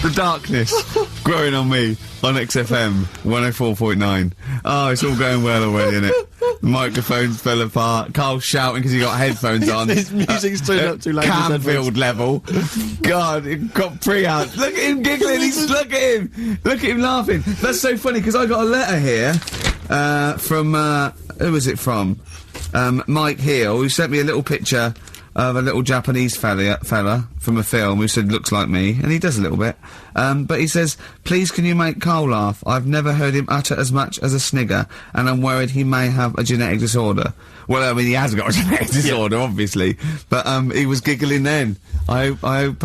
The darkness growing on me on XFM 104.9. Oh, it's all going well already, isn't it? The microphones fell apart. Carl's shouting because he got headphones on. His music's turned up too loud. Canfield level. God, it got pre-out. Look at him giggling. Look at him. Look at him laughing. That's so funny because I got a letter here from who was it from? Mike Heel, who sent me a little picture of a little Japanese fella from a film who said looks like me, and he does a little bit. But he says, please can you make Carl laugh? I've never heard him utter as much as a snigger, and I'm worried he may have a genetic disorder. Well, I mean, he has got a genetic disorder, obviously, but he was giggling then. I hope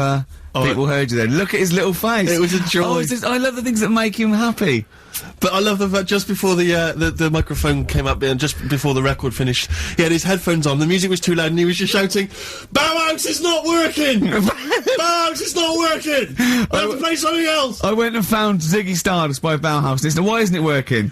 people heard you then. Look at his little face. It was a joy. Oh, I love the things that make him happy. But I love the fact just before the microphone came up and just before the record finished, he had his headphones on, the music was too loud and he was just shouting, BAUHAUS is not working! BAUHAUS is not working! I have to play something else! I went and found Ziggy Stardust by BAUHAUS and he said, why isn't it working?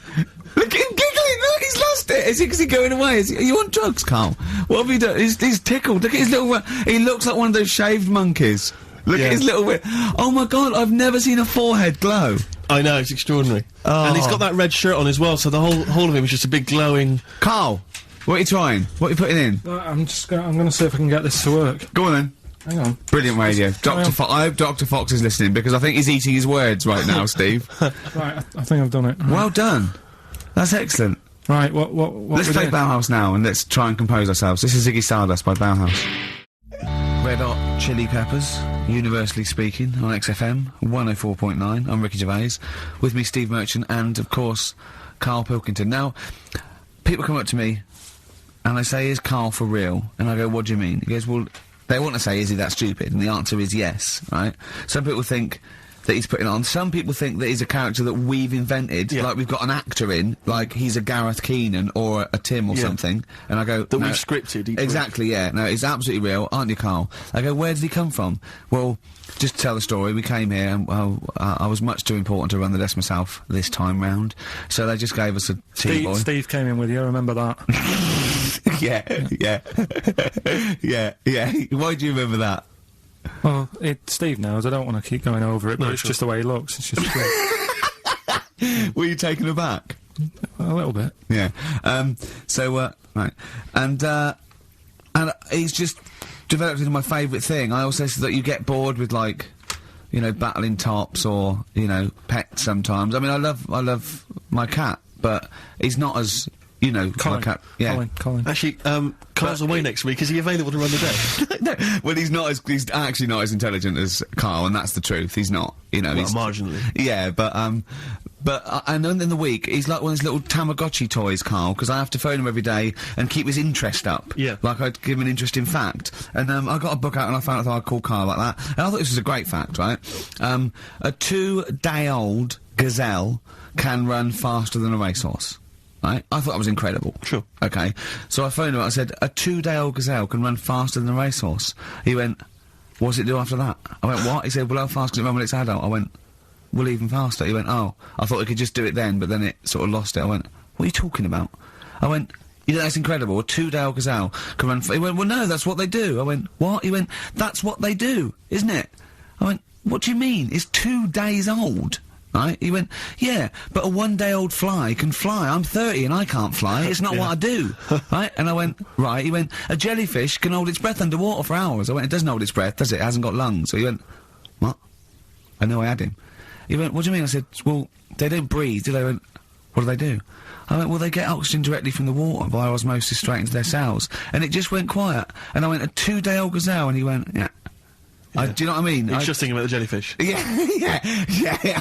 Look at him giggling, look, he's lost it! Is he going away? Are you on drugs, Carl? What have you done? He's tickled, look at his little... he looks like one of those shaved monkeys. Look at his little... oh my god, I've never seen a forehead glow. I know, it's extraordinary. Oh. And he's got that red shirt on as well, so the whole of him is just a big glowing... Carl, what are you trying? What are you putting in? I'm gonna see if I can get this to work. Go on then. Hang on. Brilliant radio. Dr. I hope Dr. Fox is listening, because I think he's eating his words right now, Steve. Right, I think I've done it. Well done. That's excellent. Right, what let's play BAUHAUS now, and let's try and compose ourselves. This is Ziggy Stardust by BAUHAUS. Red Hot Chili Peppers, universally speaking, on XFM 104.9. I'm Ricky Gervais. With me, Steve Merchant, and, of course, Karl Pilkington. Now, people come up to me, and they say, is Karl for real? And I go, what do you mean? He goes, well, they want to say, is he that stupid? And the answer is yes, right? Some people think that he's putting on. Some people think that he's a character that we've invented, like we've got an actor in, like he's a Gareth Keenan or a Tim or something, and I go... That we've scripted. Exactly, yeah. No, it's absolutely real, aren't you, Karl? I go, where did he come from? Well, just to tell the story, we came here, and I was much too important to run the desk myself this time round, so they just gave us a tea boy. Steve came in with you, I remember that. yeah. Why do you remember that? Well, Steve knows, I don't want to keep going over it, but it's just the way he looks, it's just great. Were you taken aback? A little bit. Yeah. Right. And he's just developed into my favourite thing. I also said that you get bored with, like, you know, battling tops or, you know, pets sometimes. I mean, I love my cat, but he's not as... You know, Colin. my cat. Yeah. Colin. Actually, Carl's away next week. Is he available to run the day? No, well, he's actually not as intelligent as Carl, and that's the truth. He's not, you know. Well, he's marginally. Yeah, but I know in the week, he's like one of those little Tamagotchi toys, Carl, because I have to phone him every day and keep his interest up. Yeah. Like I'd give him an interesting fact. And, I got a book out and I found out I'd call Carl like that. And I thought this was a great fact, right? A 2-day-old gazelle can run faster than a racehorse. Right? I thought that was incredible. Sure. Okay. So I phoned him up, I said, a 2-day-old gazelle can run faster than a racehorse. He went, what does it do after that? I went, what? He said, well, how fast can it run when it's adult? I went, well, even faster. He went, oh, I thought it could just do it then, but then it sort of lost it. I went, what are you talking about? I went, you know, that's incredible. A 2-day-old gazelle can run... He went, well, no, that's what they do. I went, what? He went, that's what they do, isn't it? I went, what do you mean? It's 2 days old. Right? He went, yeah, but a 1-day-old fly can fly. I'm 30 and I can't fly. It's not what I do. Right? And I went, right. He went, a jellyfish can hold its breath underwater for hours. I went, it doesn't hold its breath, does it? It hasn't got lungs. So he went, what? I know I had him. He went, what do you mean? I said, well, they don't breathe, do they? He went, what do they do? I went, well, they get oxygen directly from the water via osmosis straight into their cells. And it just went quiet. And I went, a 2-day-old gazelle? And he went, yeah. Do you know what I mean? He was just thinking about the jellyfish. Yeah.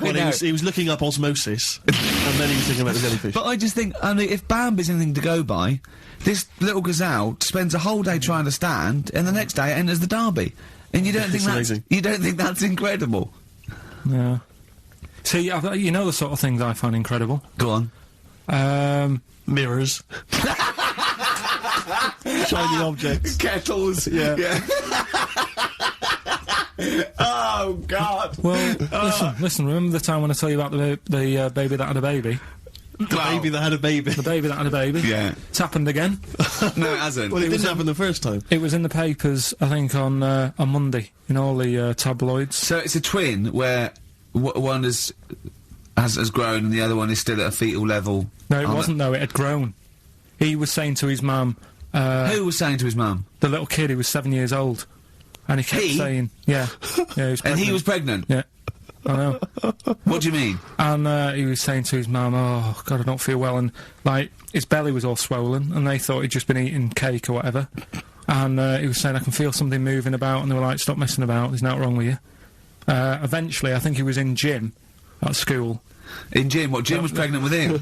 Well, he was looking up osmosis, and then he was thinking about the jellyfish. But I just think, I mean, if Bambi's anything to go by, this little gazelle spends a whole day trying to stand, and the next day it enters the derby. And you don't think that's... amazing. You don't think that's incredible? Yeah. See, you know the sort of things I find incredible? Go on. Mirrors. Shiny objects. Kettles. Yeah. Oh, God. Well, listen, remember the time when I tell you about the baby that had a baby? The baby that had a baby. The baby that had a baby. Yeah. It's happened again. No, it hasn't. Well, it didn't happen the first time. It was in the papers, I think, on Monday, in all the tabloids. So it's a twin where one has grown and the other one is still at a fetal level. No, it wasn't, though. It had grown. He was saying to his mum... Who was saying to his mum? The little kid, he was 7 years old. And he kept saying... Yeah. Yeah, he was pregnant. And he was pregnant? Yeah. I know. What do you mean? And he was saying to his mum, oh, God, I don't feel well. And, like, his belly was all swollen, and they thought he'd just been eating cake or whatever. And he was saying, I can feel something moving about, and they were like, stop messing about, there's nothing wrong with you. Eventually, I think he was in gym at school. In gym? What, Jim was pregnant with him?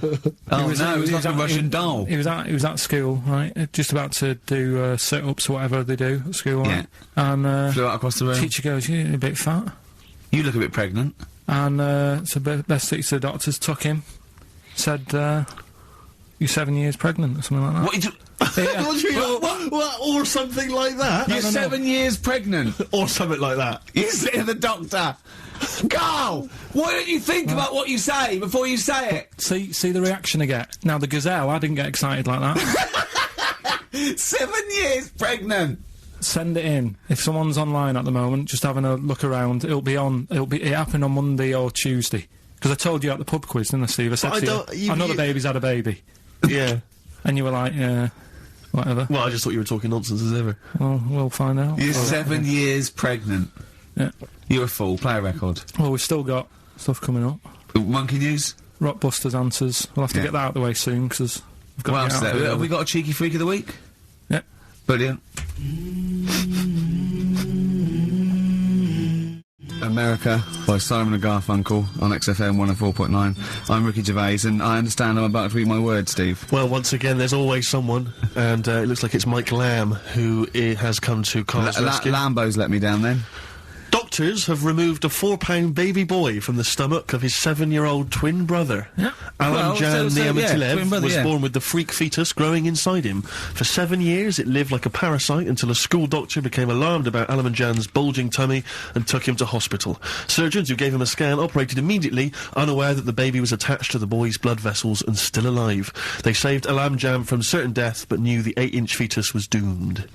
Oh, no, he was like a Russian doll. He was at school, right, just about to do sit-ups or whatever they do at school, right? Yeah. And flew out across the room. Teacher goes, you're a bit fat. You look a bit pregnant. And so best thing to the doctors took him, said, you're 7 years pregnant or something like that. What? What do you mean? What? Or something like that? You're 7 years pregnant. Or something like that. You say to the doctor, Carl, why don't you think about what you say before you say it? See the reaction I get. Now, the gazelle, I didn't get excited like that. 7 years pregnant. Send it in. If someone's online at the moment, just having a look around, it happened on Monday or Tuesday. Because I told you at the pub quiz, didn't I, Steve? I said to you, I know the baby's had a baby. Yeah. And you were like, yeah, whatever. Well, I just thought you were talking nonsense as ever. Well, we'll find out. You're 7 years pregnant. Yeah. You're a fool. Play a record. Well, we've still got stuff coming up. Monkey News? Rockbusters answers. We'll have to get that out of the way soon, because we've got to get out of have we got a cheeky freak of the week? Yeah. Brilliant. America by Simon and Garfunkel on XFM 104.9. I'm Ricky Gervais, and I understand I'm about to read my words, Steve. Well, once again, there's always someone, and it looks like it's Mike Lamb who has come to Carl's rescue. Lambo's let me down then. Doctors have removed a 4-pound baby boy from the stomach of his 7-year-old twin brother. Yeah. Alamjan Niamatilev was yeah. born with the freak fetus growing inside him. For 7 years, it lived like a parasite until a school doctor became alarmed about Alamjan's bulging tummy and took him to hospital. Surgeons who gave him a scan operated immediately, unaware that the baby was attached to the boy's blood vessels and still alive. They saved Alamjan from certain death, but knew the 8-inch fetus was doomed.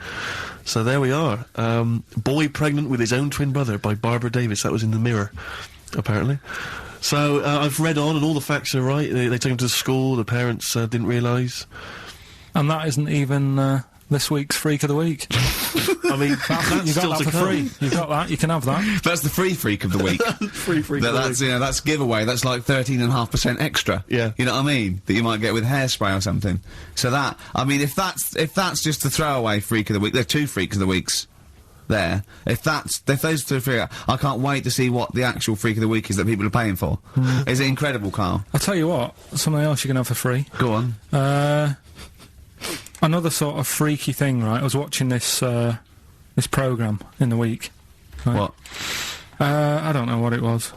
So there we are. Boy pregnant with his own twin brother by Barbara Davis. That was in the Mirror, apparently. So I've read on, and all the facts are right. They took him to school. The parents didn't realise. And that isn't even this week's Freak of the Week. I mean, that's you still got that to for come. free. You got that. You can have that. That's the free freak of the week. Free freak of the That's, week. you know, that's giveaway. That's like 13.5% extra. Yeah. You know what I mean? That you might get with hairspray or something. So that, I mean, if that's just the throwaway freak of the week, there are 2 freaks of the weeks there. If those 2 freak, I can't wait to see what the actual freak of the week is that people are paying for. Is it incredible, Carl? I'll tell you what, something else you can have for free. Go on. Another sort of freaky thing, right? I was watching this programme in the week. Right? What? I don't know what it was.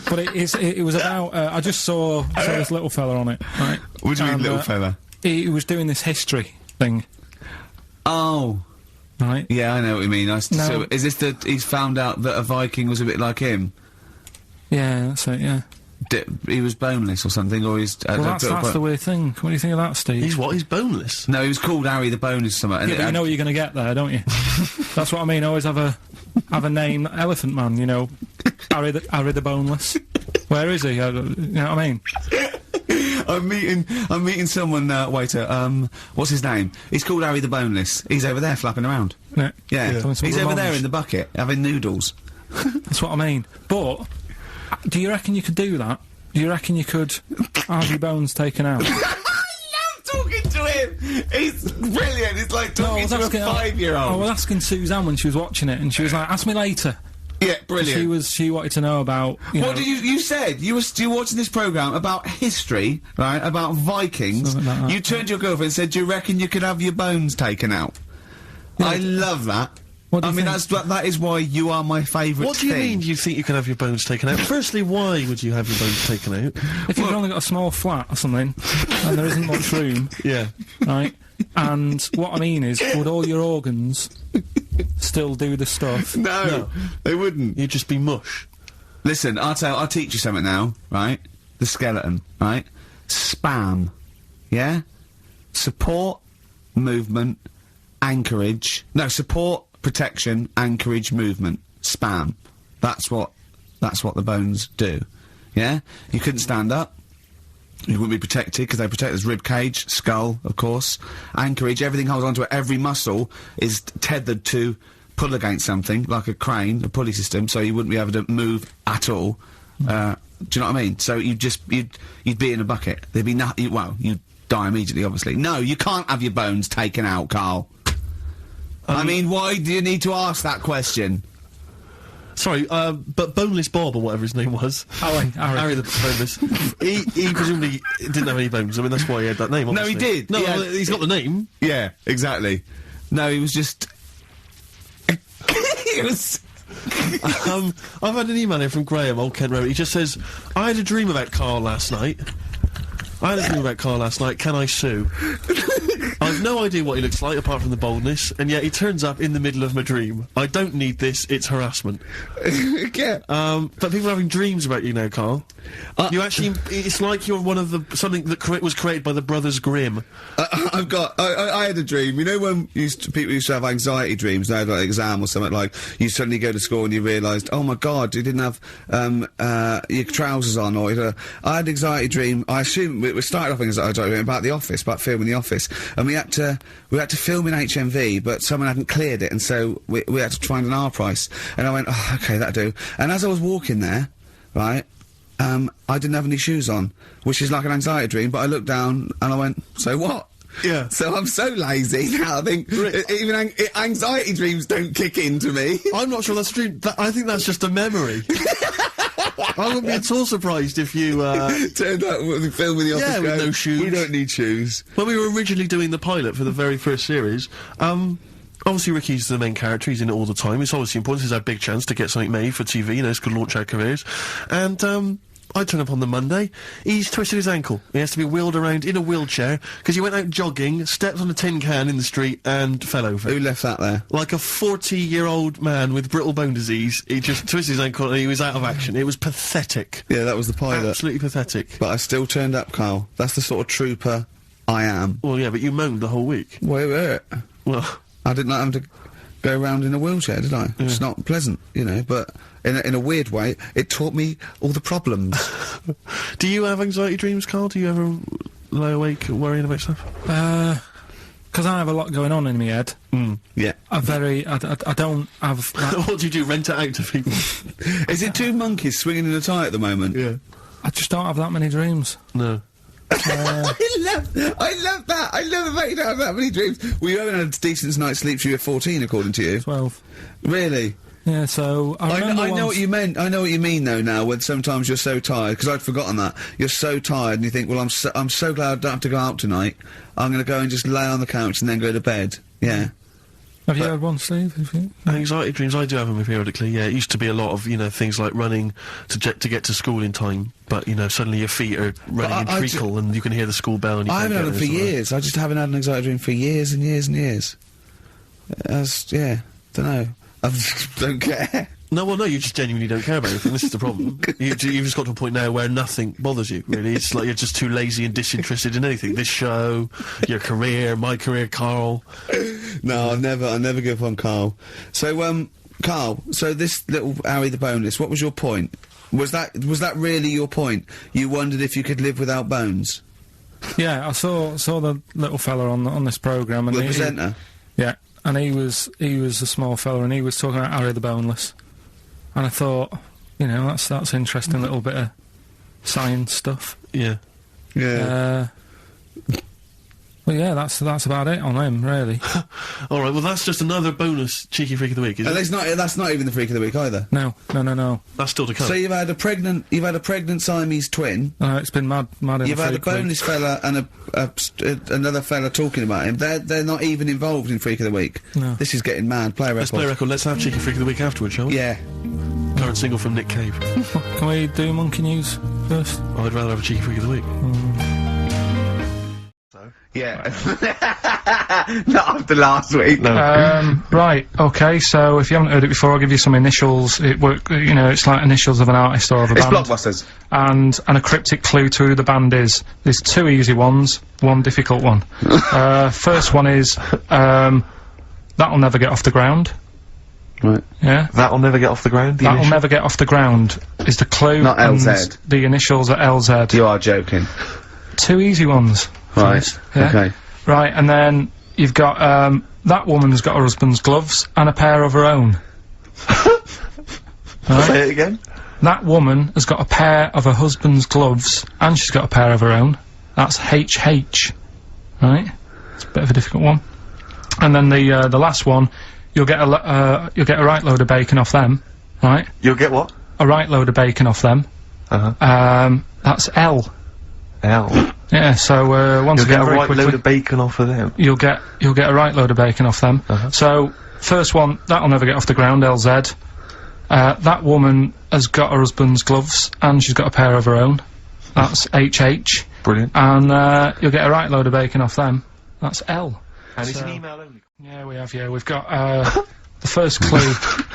But it was about, I just saw this little fella on it, right? What do you mean, little fella? He was doing this history thing. Oh. Right? Yeah, I know what you mean. So, is this he's found out that a Viking was a bit like him? Yeah, that's it, yeah. He was boneless or something, or he's... Well, that's the weird thing. What do you think of that, Steve? He's what? He's boneless? No, he was called Harry the Boneless something. Yeah, but you know what you're going to get there, don't you? That's what I mean. Always have a name, Elephant Man, you know. Harry the Boneless. Where is he? You know what I mean? I'm meeting someone, waiter, what's his name? He's called Harry the Boneless. He's over there flapping around. Yeah. Yeah. He's over there in the bucket, having noodles. That's what I mean. But, do you reckon you could do that? Do you reckon you could have your bones taken out? I love talking to him! He's brilliant, it's like talking to a 5-year-old. I was asking Suzanne when she was watching it, and she was like, ask me later. Yeah, brilliant. She wanted to know about, What did you said? You were watching this programme about history, right, about Vikings. Something like that. You turned to your girlfriend and said, do you reckon you could have your bones taken out? Yeah. I love that. What do you think? that is why you are my favourite What do you mean you think you can have your bones taken out? Firstly, why would you have your bones taken out? If you've only got a small flat or something, and there isn't much room, Yeah. right? And what I mean is, would all your organs still do the stuff? No, they wouldn't. You'd just be mush. Listen, I'll teach you something now, right? The skeleton, right? Spam, yeah? Support, movement, anchorage. No, support, protection, anchorage, movement. Spam. That's what the bones do, yeah? You couldn't stand up. You wouldn't be protected, because they protect this rib cage, skull, of course. Anchorage, everything holds onto it. Every muscle is tethered to pull against something, like a crane, a pulley system, so you wouldn't be able to move at all. Do you know what I mean? So you'd be in a bucket. There'd be nothing. Well, you'd die immediately, obviously. No, you can't have your bones taken out, Carl. I mean, why do you need to ask that question? Sorry, but Boneless Bob, or whatever his name was. Harry the Boneless. he presumably didn't have any bones. I mean, that's why he had that name, obviously. No, he did. No, he's got the name. Yeah, exactly. No, he was just... he was... I've had an email here from Graham, Old Kent Road. He just says, I had a dream about Karl last night. Can I sue? I've no idea what he looks like, apart from the boldness, and yet he turns up in the middle of my dream. I don't need this, it's harassment. Yeah. But people are having dreams about you now, Karl. You actually, it's like you're one of the, something that was created by the Brothers Grimm. I had a dream. You know when people used to have anxiety dreams, they had like an exam or something, like, you suddenly go to school and you realised, oh my god, you didn't have, your trousers on, or, I had an anxiety dream, I assume, we started off an anxiety dream about The Office, about filming The Office, and we had to film in HMV, but someone hadn't cleared it, and so we had to find an R price, and I went, oh, okay, that'll do. And as I was walking there, right, I didn't have any shoes on, which is like an anxiety dream, but I looked down and I went, so what? Yeah. So I'm so lazy now, I think even anxiety dreams don't kick into me. I'm not sure that's true. I think that's just a memory. I wouldn't be at all surprised if you, turned up with the film in The Office. Yeah, with no shoes. We don't need shoes. When we were originally doing the pilot for the very first series, obviously Ricky's the main character, he's in it all the time. It's obviously important, it's our big chance to get something made for TV, you know, it's going to launch our careers. And, I turn up on the Monday, he's twisted his ankle. He has to be wheeled around in a wheelchair, because he went out jogging, stepped on a tin can in the street, and fell over. Who left that there? Like a 40-year-old man with brittle bone disease, he just twisted his ankle and he was out of action. It was pathetic. Yeah, that was the pilot. Absolutely pathetic. But I still turned up, Carl. That's the sort of trooper I am. Well, yeah, but you moaned the whole week. Wait. Well... I didn't like having to go around in a wheelchair, did I? Yeah. It's not pleasant, you know, but in a weird way, it taught me all the problems. Do you have anxiety dreams, Carl? Do you ever lie awake worrying about stuff? Because I have a lot going on in my head. Yeah. I don't have... What do you do, rent it out to people? Is it two monkeys swinging in a tie at the moment? Yeah. I just don't have that many dreams. No. I love that. I love the fact you don't have that many dreams. Well, you haven't had a decent night's sleep till you were 14, according to you. 12. Really? Yeah, so... I know what you meant. I know what you mean, though, now, when sometimes you're so tired, because I'd forgotten that. You're so tired, and you think, well, I'm so glad I don't have to go out tonight. I'm going to go and just lay on the couch and then go to bed. Yeah. Have you had one, Steve? Anxiety dreams, I do have them periodically, yeah. It used to be a lot of, you know, things like running to get to school in time, but, you know, suddenly your feet are running in treacle and you can hear the school bell and you I can't haven't had them for years. I just haven't had an anxiety dream for years and years and years. Yeah, dunno. I don't care. No, you just genuinely don't care about anything. This is the problem. You've just got to a point now where nothing bothers you, really. It's like you're just too lazy and disinterested in anything. This show, your career, my career, Karl. No, I never give up on Karl. So, Karl, so this little Harry the Boneless, what was your point? Was that really your point? You wondered if you could live without bones? Yeah, I saw the little fella on this programme, and the presenter? Yeah, and he was a small fella, and he was talking about Harry the Boneless. And I thought, you know, that's interesting little bit of science stuff. Yeah. Yeah. Well, yeah, that's about it on him, really. All right, well, that's just another bonus cheeky freak of the week, isn't it? That's not even the freak of the week either. No. That's still to come. So you've had a pregnant Siamese twin. It's been mad. You've had a boneless fella and another fella talking about him. They're not even involved in freak of the week. No. This is getting mad. Play a record. Let's play a record. Let's have cheeky freak of the week afterwards, shall we? Yeah. Current single from Nick Cave. Can we do monkey news first? I'd rather have a cheeky freak of the week. Yeah. Not after last week. No. Right, okay, so if you haven't heard it before, I'll give you some initials. It's like initials of an artist or of a It's band. Blockbusters. And a cryptic clue to who the band is. There's 2 easy ones, 1 difficult one. First one is, That'll Never Get Off the Ground. Right. Yeah? That'll Never Get Off the Ground? That'll Never Get Off the Ground is the clue. Not and LZ. The initials are LZ. You are joking. 2 easy ones. Right. Yeah? Okay. Right, and then you've got, that woman's got her husband's gloves and a pair of her own. Right? Say it again? That woman has got a pair of her husband's gloves and she's got a pair of her own. That's HH. Right? It's a bit of a difficult one. And then the last one, you'll get a right load of bacon off them. Right? You'll get what? A right load of bacon off them. That's L. L. Yeah, so once You'll again, get a very right quickly, load of bacon off of them. you'll get a right load of bacon off them. So first one, That'll Never Get Off the Ground, LZ. That woman has got her husband's gloves and she's got a pair of her own. That's HH. Brilliant. And you'll get a right load of bacon off them. That's L. And it's an email only. Yeah, we have. Yeah, we've got the first clue.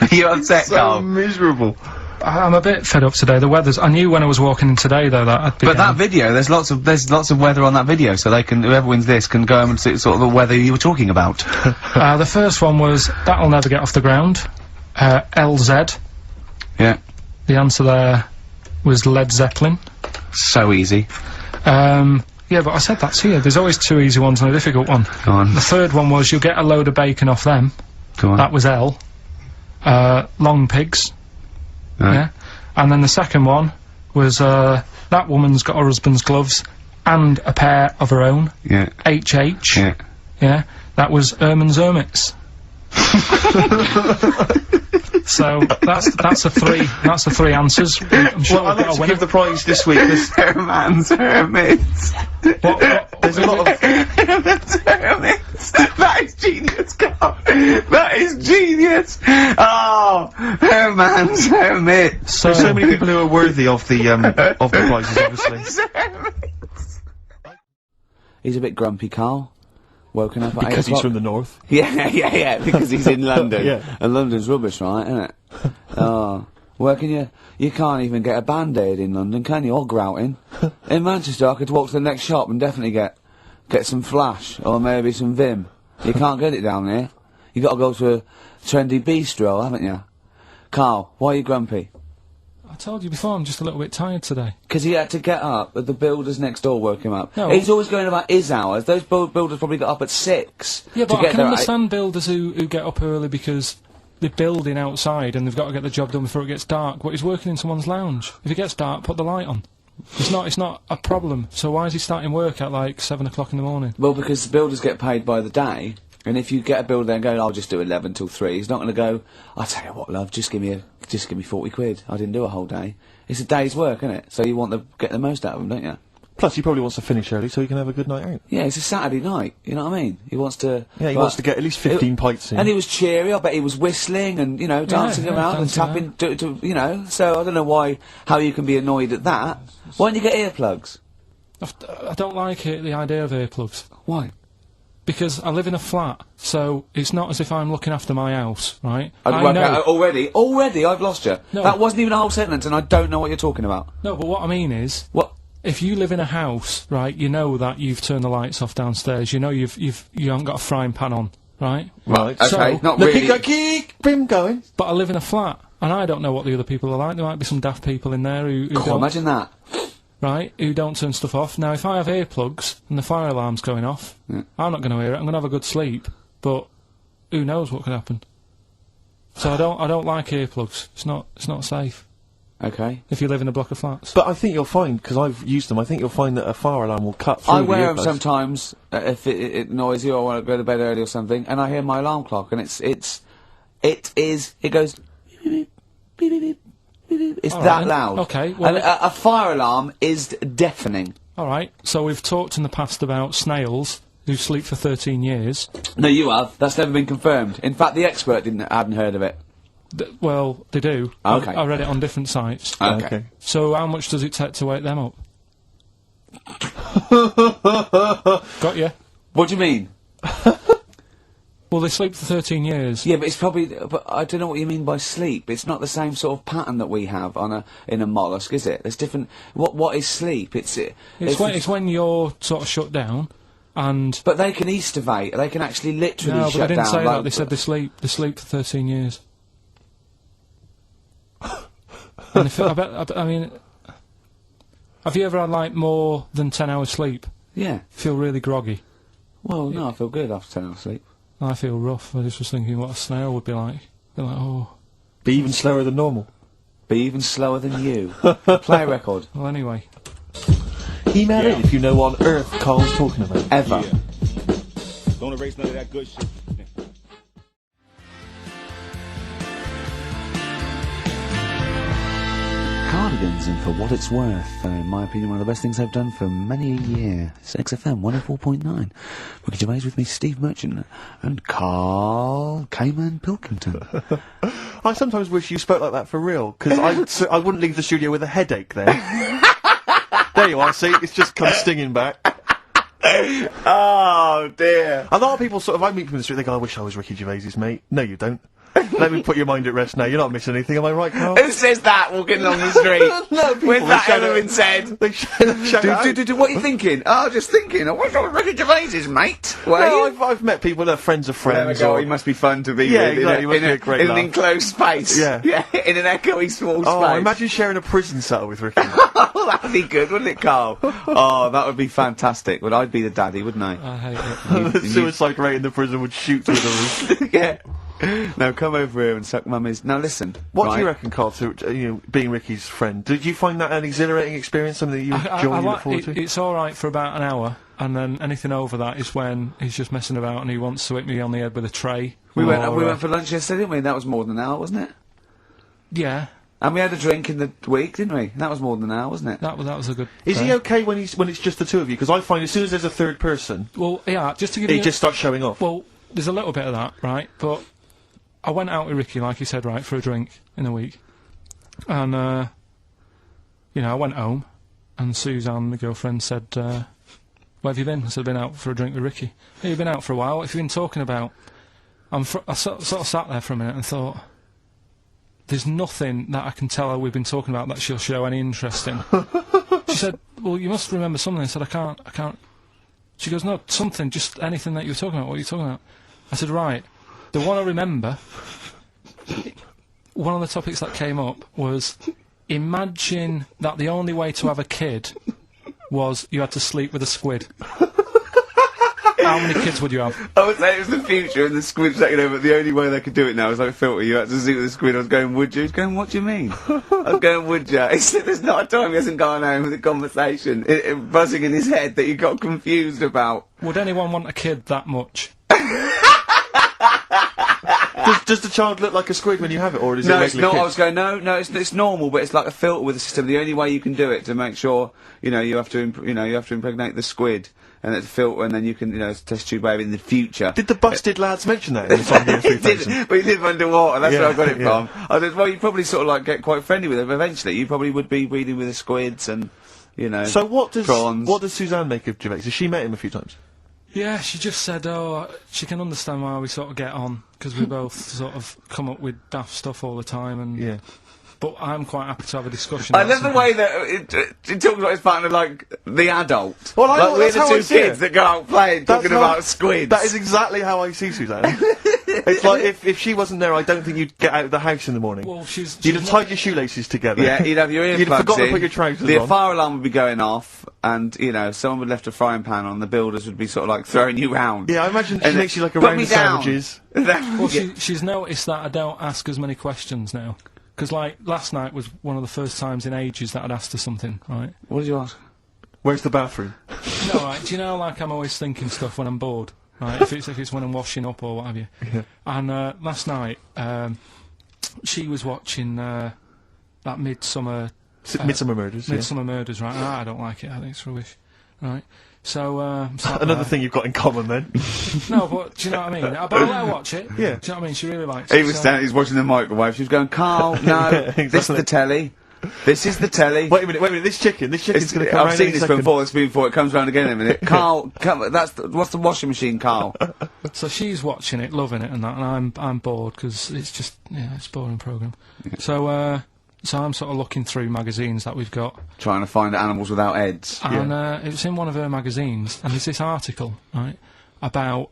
You upset, So Carl? miserable. I'm a bit fed up today. The weather's. I knew when I was walking in today though that I'd be. But that video, there's lots of weather on that video, so they can, whoever wins this can go home and see sort of the weather you were talking about. The first one was That'll Never Get Off the Ground. LZ. Yeah. The answer there was Led Zeppelin. So easy. Yeah, but I said that to you. There's always 2 easy ones and a difficult one. Go on. The third one was You'll Get a Load of Bacon Off Them. Go on. That was L. Long Pigs. Right. Yeah. And then the second one was That Woman's Got Her Husband's Gloves and a pair of her own. Yeah. HH. Yeah. Yeah. That was Erman's Hermits. So that's the 3 answers. I'm sure Well, I'd I've got like a to winner. give the prize this week. Herman's Hermits. There's a lot of... Herman's Hermits. That is genius, Carl. That is genius. Oh, Herman's Hermits. So, There's so many people who are worthy of the prizes, obviously. He's a bit grumpy, Carl. Woken up at 8 Because he's o'clock. from the north. Yeah, because he's in London. Yeah. And London's rubbish, right, isn't it? Oh. Where can you can't even get a Band-Aid in London, can you? Or grouting. In Manchester, I could walk to the next shop and definitely get some Flash, or maybe some Vim. You can't get it down there. You gotta go to a trendy bistro, haven't you? Carl, why are you grumpy? I told you before, I'm just a little bit tired today. Because he had to get up, but the builders next door woke him up. No. He's always going about his hours. Those builders probably got up at 6. Yeah, to but I get can there at understand builders who get up early because they're building outside and they've got to get the job done before it gets dark. But he's working in someone's lounge. If it gets dark, put the light on. It's not a problem. So why is he starting work at like 7 o'clock in the morning? Well, because the builders get paid by the day, and if you get a builder there and go, I'll just do 11 till 3, he's not going to go, I tell you what, love, just give me 40 quid. I didn't do a whole day. It's a day's work, isn't it? So you want to get the most out of them, don't you? Plus, he probably wants to finish early so he can have a good night out. Yeah, it's a Saturday night, you know what I mean? He wants to... Yeah, he wants to get at least 15 pints in. And he was cheery, I bet he was whistling and, you know, dancing around and dancing tapping, you know, so I don't know how you can be annoyed at that. Why don't you get earplugs? I don't like it, the idea of earplugs. Why? Because I live in a flat, so it's not as if I'm looking after my house, right? Already, I've lost you. No. That wasn't even a whole sentence and I don't know what you're talking about. No, but what I mean is, What? if you live in a house, right, you know that you've turned the lights off downstairs, you know you haven't got a frying pan on, right? Right. Okay, So- not Look, really. keep him going. But I live in a flat, and I don't know what the other people are like. There might be some daft people in there who God, don't, imagine that. right, who don't turn stuff off. Now, if I have earplugs and the fire alarm's going off, I'm not going to hear it. I'm going to have a good sleep, but who knows what could happen? So I don't like earplugs. It's not safe Okay. if you live in a block of flats. But I think you'll find, because I've used them, I think you'll find that a fire alarm will cut through I the wear them earbuds. sometimes if it's noisy or I want to go to bed early or something, and I hear my alarm clock, and it goes. Beep, beep, beep, beep, beep, beep, beep. It's All that right. loud. Okay, well And a fire alarm is deafening. All right. So we've talked in the past about snails who sleep for 13 years. No, you have. That's never been confirmed. In fact, the expert hadn't heard of it. Well, they do. Okay. I read it on different sites. Okay. So how much does it take to wake them up? Got you. What do you mean? Well, they sleep for 13 years. Yeah, but it's probably. But I don't know what you mean by sleep. It's not the same sort of pattern that we have in a mollusk, is it? There's different. What is sleep? It's when you're sort of shut down, and. But they can estivate. They can actually literally No, shut but they didn't down. say like, that. They said they sleep for 13 years. And I mean, have you ever had like more than 10 hours sleep? Yeah. Feel really groggy? Well, no, I feel good after 10 hours sleep. I feel rough. I just was thinking what a snail would be like. Be like, oh. Be even slower than normal. Be even slower than you. Play a record. Well, anyway. Email in if you know what on earth Carl's talking about. Ever. Yeah. Don't erase none of that good shit. Cardigans, and for what it's worth, in my opinion, one of the best things I've done for many a year. It's XFM 104.9. Ricky Gervais with me, Steve Merchant, and Karl Pilkington. I sometimes wish you spoke like that for real, because I wouldn't leave the studio with a headache then. There you are, see, it's just come stinging back. Oh, dear. A lot of people I meet people in the street, they go, I wish I was Ricky Gervais's mate. No, you don't. Let me put your mind at rest now, you're not missing anything, am I right, Carl? Who says that walking along the street? No, people, When that ever been said? They shout out. What are you thinking? Oh, just thinking. I wish I was Ricky Gervais's mate. Well, No, I've met people that are friends of friends. he must be fun to be Yeah, with. exactly, he must be a great in an laugh. enclosed space. Yeah. In an echoey small space. Oh, imagine sharing a prison cell with Ricky. Oh, that'd be good, wouldn't it, Carl? Oh, that would be fantastic. Well, I'd be the daddy, wouldn't I? I hate it. The suicide rate in the prison would shoot through the roof. Yeah. No, come over here and suck mummies. Now listen. What right? do you reckon, Carl, to being Ricky's friend? Did you find that an exhilarating experience, something that you enjoy and look forward to? It's alright for about an hour, and then anything over that is when he's just messing about and he wants to hit me on the head with a tray. We went for lunch yesterday, didn't we? That was more than an hour, wasn't it? Yeah. And we had a drink in the week, didn't we? That was more than an hour, wasn't it? That was a good... Is he okay when it's just the two of you? Because I find as soon as there's a third person, Well, yeah, just to give you... he just starts showing off. Well, there's a little bit of that, right? But I went out with Ricky, like you said, right, for a drink in a week. And, I went home, and Suzanne, my girlfriend, said, where have you been? I said, I've been out for a drink with Ricky. Hey, you've been out for a while. What have you been talking about? I sort of sat there for a minute and thought, there's nothing that I can tell her we've been talking about that she'll show any interest in. She said, well, you must remember something. I said, I can't. She goes, no, something, just anything that you were talking about. What are you talking about? I said, right. The one I remember, one of the topics that came up was, imagine that the only way to have a kid was you had to sleep with a squid. How many kids would you have? I would say it was the future and the squid's taking over, but the only way they could do it now is like a filter. You had to sleep with the squid. I was going, would you? He's going, what do you mean? I was going, would you? He said, there's not a time he hasn't gone home with a conversation buzzing in his head that he got confused about. Would anyone want a kid that much? Does the child look like a squid when you have it, or is it No, a it's regular not. kid? I was going, no, it's normal, but it's like a filter with a system. The only way you can do it to make sure, you have to impregnate the squid, and it's a filter, and then you can, test tube baby in the future. Did the Busted Lads mention that in the song Year He 3000? did, but he live underwater, that's Yeah, where I got it yeah. from. I said, well, you probably sort of like get quite friendly with them eventually. You probably would be breeding with the squids and, So what prawns. does Suzanne make of Gervais? Has she met him a few times? Yeah, she just said, she can understand why we sort of get on, because we both sort of come up with daft stuff all the time, and... Yeah. But I'm quite happy to have a discussion I about love the something. way that it talks about his partner like the adult. Well, I know, like we're that's the how I two see kids it. that go out playing, That's talking how- about squids. That is exactly how I see Suzanne. It's like, if she wasn't there, I don't think you'd get out of the house in the morning. Well, You'd have tied your shoelaces together. Yeah, you'd have your earplugs You'd have forgotten in, to put your trousers the on. fire alarm would be going off, and, someone would have left a frying pan on, the builders would be sort of like throwing you round. Yeah, I imagine she And makes you like a put round me of down. sandwiches. Well, she's noticed that I don't ask as many questions now. Because, like, last night was one of the first times in ages that I'd asked her something, right? What did you ask? Where's the bathroom? No, right, do you know, like, I'm always thinking stuff when I'm bored, right? If it's when I'm washing up or what have you. Yeah. And, last night, she was watching, that Midsummer Murders. Yeah. Midsummer Murders, right? I don't like it, I think it's rubbish, right? So, sat Another there. thing you've got in common then. No, but do you know what I mean? But I let her watch it. Yeah. Do you know what I mean? She really likes He it. was so- standing, he's watching the microwave, she was going, Carl, no, Yeah, this is exactly. the telly. This is the telly. Wait a minute, this chicken's gonna come I've round seen any this second. before, it comes round again in a minute. Carl, what's the washing machine, Carl? So she's watching it, loving it and that, and I'm bored, because it's just, it's a boring programme. So I'm sort of looking through magazines that we've got. Trying to find animals without heads. And it was in one of her magazines, and there's this article, right, about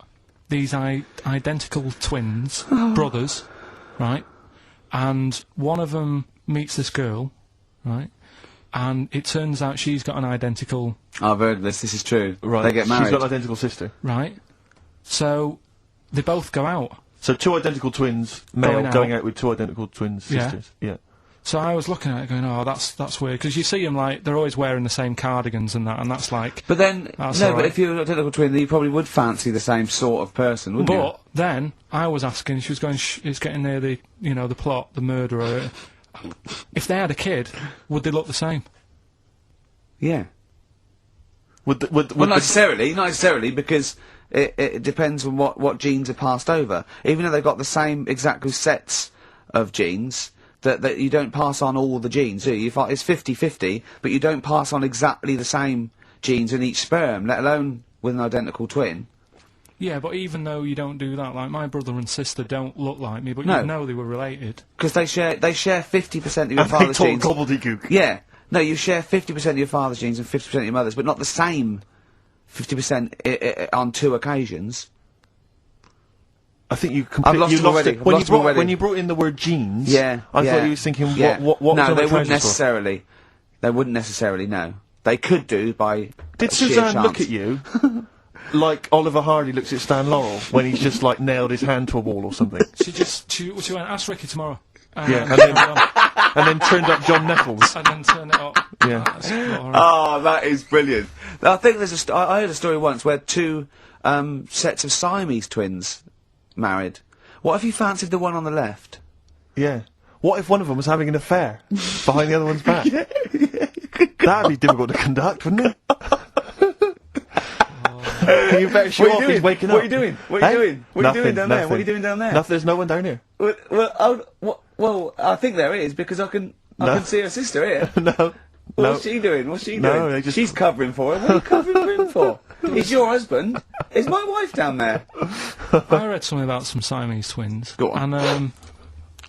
these identical twins, brothers, right, and one of them meets this girl, right, and it turns out she's got an identical... I've heard this is true. Right. They get married. She's got an identical sister. Right. So, they both go out. So two identical twins, male, going out with two identical twin sisters. Yeah. So I was looking at it going, oh, that's weird, because you see them, like, they're always wearing the same cardigans and that, and that's like... But then, that's no, all but right. if you're an identical twin, then you probably would fancy the same sort of person, wouldn't you? But then, I was asking, she was going, it's getting near the, the plot, the murderer. If they had a kid, would they look the same? Yeah. Would Well, not necessarily, because it depends on what genes are passed over. Even though they've got the same exact sets of genes, that you don't pass on all the genes, do you? It's 50-50, but you don't pass on exactly the same genes in each sperm, let alone with an identical twin. Yeah, but even though you don't do that, like, my brother and sister don't look like me, but No. you know they were related. Because they share 50% of your and they father's talk genes. gobbledygook. Yeah. No, you share 50% of your father's genes and 50% of your mother's, but not the same 50% on two occasions. I think you I've lost you them lost already. it. I've When lost them already. when you brought in the word genes, Yeah. I yeah, thought you was thinking, yeah. what No, was on they the wouldn't trousers for? necessarily. They wouldn't necessarily, no. They could do by Did sheer Suzanne chance. look at you like Oliver Hardy looks at Stan Laurel when he's just, like, nailed his hand to a wall or something? She went, ask Ricky tomorrow. Yeah, And and then turned up John Nettles. and then turn it up. Yeah. That's alright. Oh, that is brilliant. I think there's I heard a story once where two sets of Siamese twins married. What if you fancied the one on the left? Yeah. What if one of them was having an affair behind the other one's back? That'd be difficult to conduct, wouldn't it? You better show off he's waking up. What are you doing? What are you doing? What are you doing down there? What are Nothing. you doing down there? Nothing, there's no one down here. Well, I think there is, because I can see her sister here. No. What's she doing? What's she No, doing? they just- She's covering for her. What are you covering for him for? He's your husband. Is my wife down there? I read something about some Siamese twins. Go on. And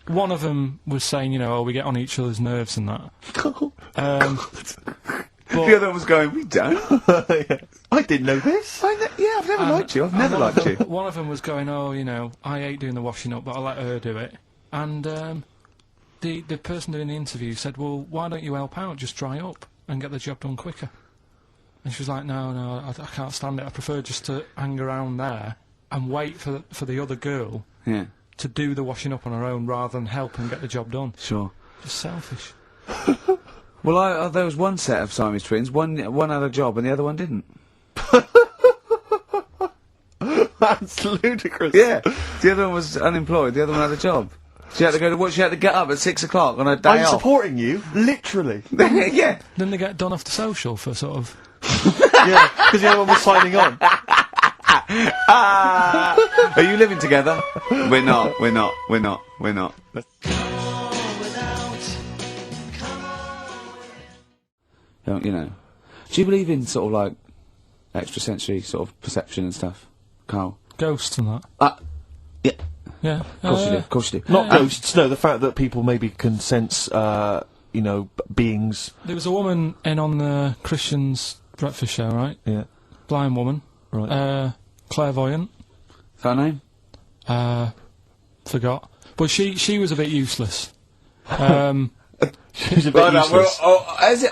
one of them was saying, we get on each other's nerves and that. The other one was going, we don't. I didn't know this. Yeah, I've never liked you. I've never liked you. One of them was going, I hate doing the washing up, but I let her do it. And the person doing the interview said, well, why don't you help out? Just dry up and get the job done quicker. And she was like, no, I can't stand it. I prefer just to hang around there and wait for the other girl Yeah, to do the washing up on her own rather than help and get the job done. sure. Just selfish. Well, there was one set of Siamese twins. One had a job and the other one didn't. That's ludicrous. Yeah, the other one was unemployed. The other one had a job. She had to go to work. She had to get up at 6 o'clock on her day I'm off. supporting you, literally. Yeah. Didn't they get done off the social for sort of... Yeah, because the other one was signing on. Are you living together? We're not. We're not. We're not. We're not. Don't you know? Do you believe in sort of like extrasensory sort of perception and stuff, Carl? Ghosts and that? Yeah. Yeah. Of course you do. Of course you do. Not ghosts, no, the fact that people maybe can sense, beings. There was a woman in on the Christian's breakfast show, right? Yeah. Blind woman. Right. Clairvoyant. Is that her name? Forgot. But she was a bit useless. She's a bit useless.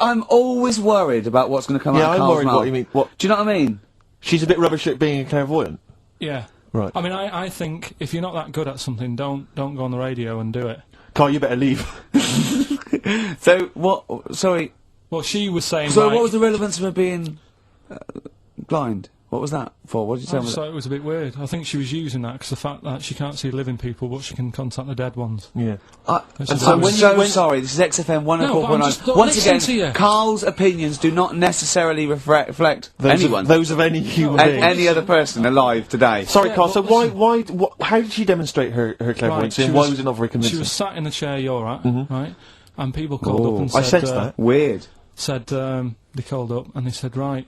I'm always worried about what's going to come out of I'm Carl's worried mouth. what you mean. What? Do you know what I mean? She's a bit rubbish at being a clairvoyant. Yeah. Right. I mean, I think if you're not that good at something, don't go on the radio and do it. Carl, you better leave. So, what... Sorry. Well, she was saying, So like, what was the relevance of her being blind? What was that for? What did you I tell me? just thought it was a bit weird. I think she was using that because the fact that she can't see living people, but she can contact the dead ones. Yeah. It's I'm just- so sorry, this is XFM No, but I'm 104.9. just not Once listening to you. again, Carl's opinions do not necessarily reflect anyone. Those of any human A- being. any other person alive today. Sorry, Yeah, Carl, but so listen. how did she demonstrate her clairvoyance, she and why was it not very She convincing? was sat in the chair you're at, right? and people called up and I said... sensed that. Weird. Said, they called up and they said, right,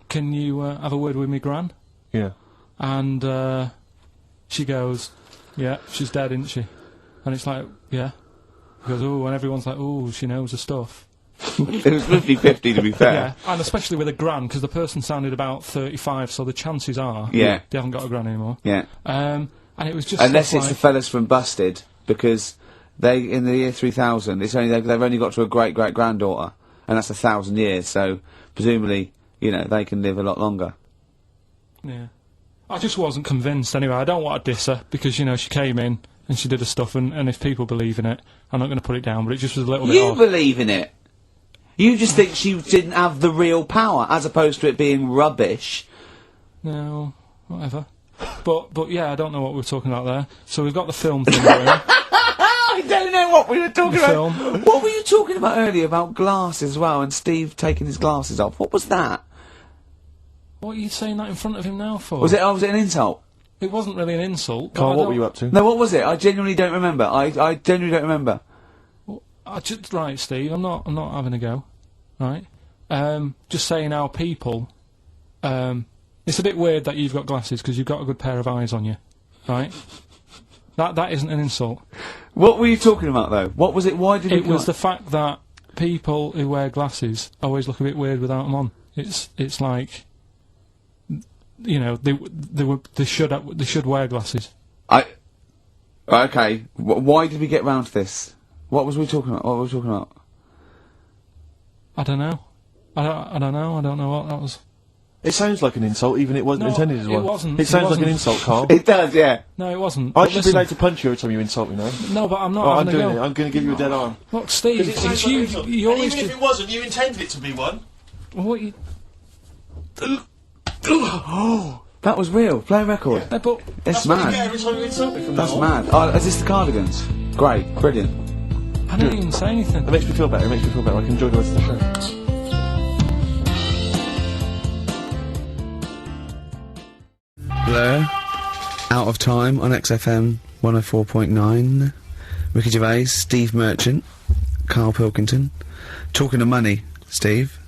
can you have a word with me gran? Yeah. And she goes, yeah, she's dead, isn't she? And it's like, yeah. He goes, oh, and everyone's like, oh, she knows her stuff. It was 50-50 to be fair. Yeah, and especially with a gran, because the person sounded about 35, so the chances are Yeah. they haven't got a gran anymore. Yeah. And it was just Unless stuff it's the like, fellas from Busted, because they, in the year 3000, it's only, they've only got to a great-great-granddaughter, and that's 1,000 years, so presumably, you know, they can live a lot longer. yeah. I just wasn't convinced anyway. I don't want to diss her, because, you know, she came in and she did her stuff, and if people believe in it, I'm not going to put it down, but it just was a little bit You odd. believe in it! You just think she didn't have the real power, as opposed to it being rubbish. No, whatever. But yeah, I don't know what we were talking about there. So we've got the film thing going. I don't know what we were talking The about. film. What were you talking about earlier about glasses as well, and Steve taking his glasses off? What was that? What are you saying that in front of him now for? Was it an insult? It wasn't really an insult. but Carl, I what don't- were you up to? No, what was it? I genuinely don't remember. I genuinely don't remember. Right, Steve. I'm not having a go. Right. Just saying how people. It's a bit weird that you've got glasses because you've got a good pair of eyes on you. Right. That isn't an insult. What were you talking about, though? What was it? Why did It was the fact that people who wear glasses always look a bit weird without them on. It's like, you know, they should wear glasses. Okay. Why did we get round to this? What was we talking about? What were we talking about? I don't know. I don't know. I don't know what that was. It sounds like an insult, even it wasn't No, intended as it one. wasn't. It sounds It like an wasn't. insult, Carl. It does, yeah. No, it wasn't. I But should be listen- allowed to punch you every time you insult me now. No, but I'm not Oh, I'm having a doing go. it. I'm going to give you a dead arm. Look, Steve, it's you. You always even if do. it wasn't, you intended it to be one. What you? That was real. Play a record. No, but It's What you get mad. every time you insult me from That's now on. mad. Oh, is this the Cardigans? Great. Brilliant. I didn't even say anything. It makes me feel better. It makes me feel better. I can enjoy the rest of the show. Blur. Out of Time on XFM 104.9. Ricky Gervais, Steve Merchant, Karl Pilkington. Talking of money, Steve.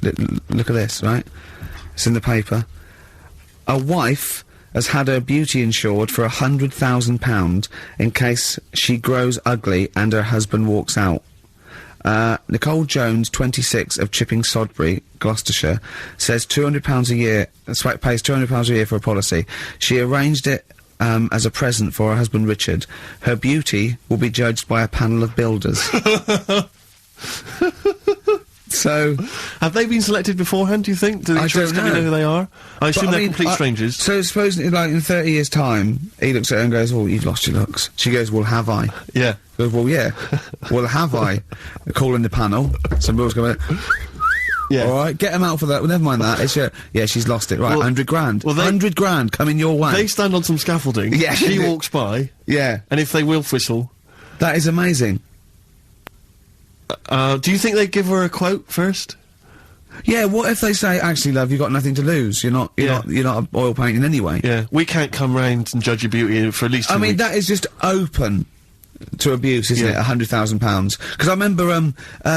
Look at this, right? It's in the paper. A wife has had her beauty insured for £100,000 in case she grows ugly and her husband walks out. Nicole Jones, 26, of Chipping Sodbury, Gloucestershire, says £200 a year, pays £200 a year for a policy. She arranged it as a present for her husband Richard. Her beauty will be judged by a panel of builders. So... Have they been selected beforehand, do you think? Do the I insurance don't company know. know who they are? I assume But, they're mean, complete strangers. So supposedly, like, in 30 years' time, he looks at her and goes, oh, you've lost your looks. She goes, well, have I? Yeah. He goes, well, yeah. Well, have I? Calling the panel. Some girls going, Yeah. alright, get him out for that. Well, never mind that. It's yeah, she's lost it. Right, Well- 100 grand. well, they- 100 grand coming your way. They stand on some scaffolding. Yeah. She walks by, Yeah, and if they will whistle... that is amazing. do you think they give her a quote first? Yeah, what if they say, actually, love, you've got nothing to lose. You're not oil painting anyway. Yeah. We can't come round and judge your beauty for at least 2 I mean, weeks. that is just open to abuse, isn't Yeah. it? £100,000. Because I remember,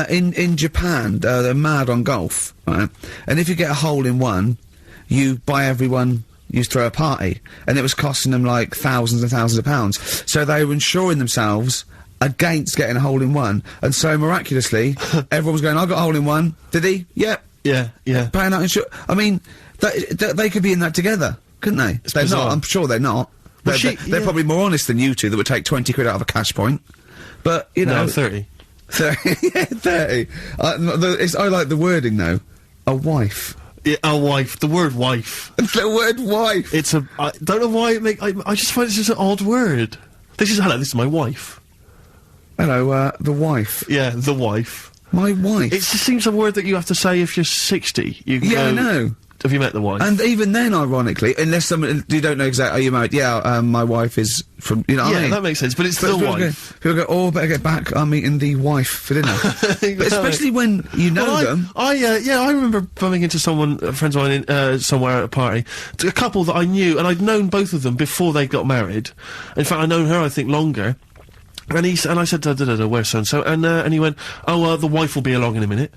in Japan, they're mad on golf, right? And if you get a hole in one, you buy everyone, you throw a party. And it was costing them, like, thousands and thousands of pounds. So they were insuring themselves against getting a hole in one. And so, miraculously, everyone was going, I got a hole in one. Did he? Yep. Yeah, yeah. Paying out insurance. I mean, they could be in that together, couldn't they? They're bizarre. not. I'm sure they're not. Well, They're probably more honest than you two that would take 20 quid out of a cash point. But, you know... No, 30. 30. Yeah, 30. I like the wording, though. A wife. Yeah, a wife. The word wife. The word wife. It's a... I don't know why I just find it's just an odd word. Hello, this is my wife. Hello, the wife. Yeah, the wife. My wife. It just seems a word that you have to say if you're 60. You can Yeah, I go, know. Have you met the wife? And even then, ironically, unless someone... You don't know exactly... Are you married? Yeah, my wife is from... You know what I yeah, mean? that makes sense, but it's But the people wife. Go, oh, better get back. I'm meeting the wife for dinner. But especially when you know them. I remember bumping into someone, friends of mine, somewhere at a party, a couple that I knew, and I'd known both of them before they got married. In fact, I'd known her, I think, longer. And I said, where's so-and-so? And he went, oh, the wife will be along in a minute.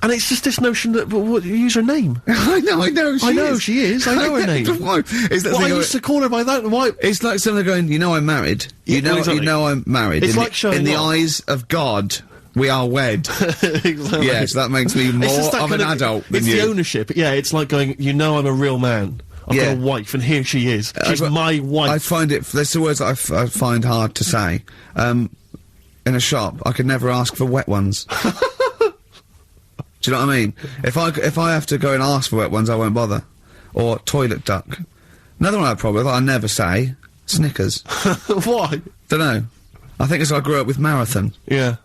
And it's just this notion that, use her name. I know, she is. I know her name. It's that I thing used to call her by that, why? it's like someone going, you know I'm married. You know, exactly. you know I'm married. It's in like showing in the off. eyes of God, we are wed. Exactly. Yes, that makes me more It's just that of an kind adult than it's you. the ownership. Yeah, it's like going, you know I'm a real man. I've got a wife, and here she is. She's my wife. I find it, there's the words that I find hard to say. In a shop, I could never ask for wet ones. Do you know what I mean? If I have to go and ask for wet ones, I won't bother. Or toilet duck. Another one I have a problem with, I never say, Snickers. Why? Dunno. I think it's I grew up with Marathon. Yeah.